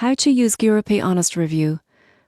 How to use GiroPay honest review.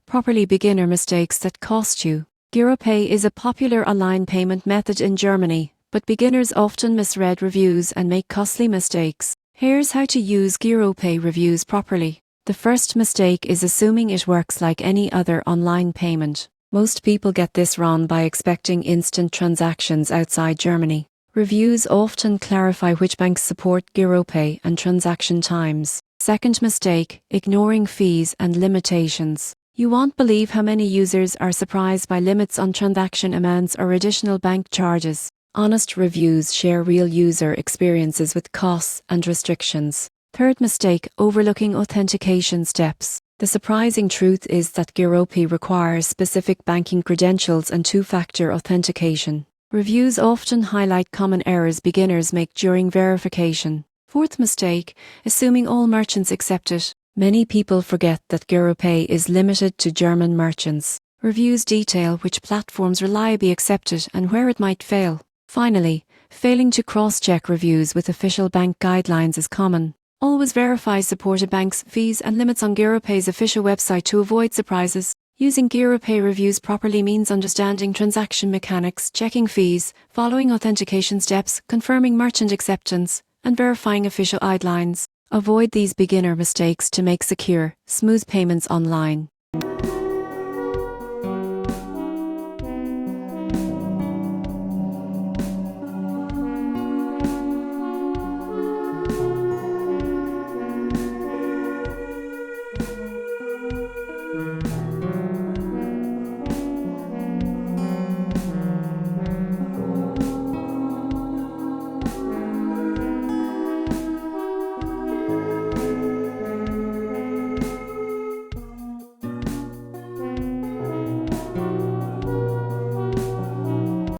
Properly beginner mistakes that cost you. GiroPay is a popular online payment method in Germany, but beginners often misread reviews and make costly mistakes. Here's how to use GiroPay reviews properly. The first mistake is assuming it works like any other online payment. Most people get this wrong by expecting instant transactions outside Germany. Reviews often clarify which banks support GiroPay and transaction times. Second mistake, ignoring fees and limitations. You won't believe how many users are surprised by limits on transaction amounts or additional bank charges. Honest reviews share real user experiences with costs and restrictions. Third mistake, overlooking authentication steps. The surprising truth is that GiroPay requires specific banking credentials and two-factor authentication. Reviews often highlight common errors beginners make during verification. Fourth mistake, assuming all merchants accept it. Many people forget that GiroPay is limited to German merchants. Reviews detail which platforms reliably accept it and where it might fail. Finally, failing to cross-check reviews with official bank guidelines is common. Always verify supported banks, fees and limits on GiroPay's official website to avoid surprises. Using GiroPay reviews properly means understanding transaction mechanics, checking fees, following authentication steps, confirming merchant acceptance, and verifying official guidelines. Avoid these beginner mistakes to make secure, smooth payments online.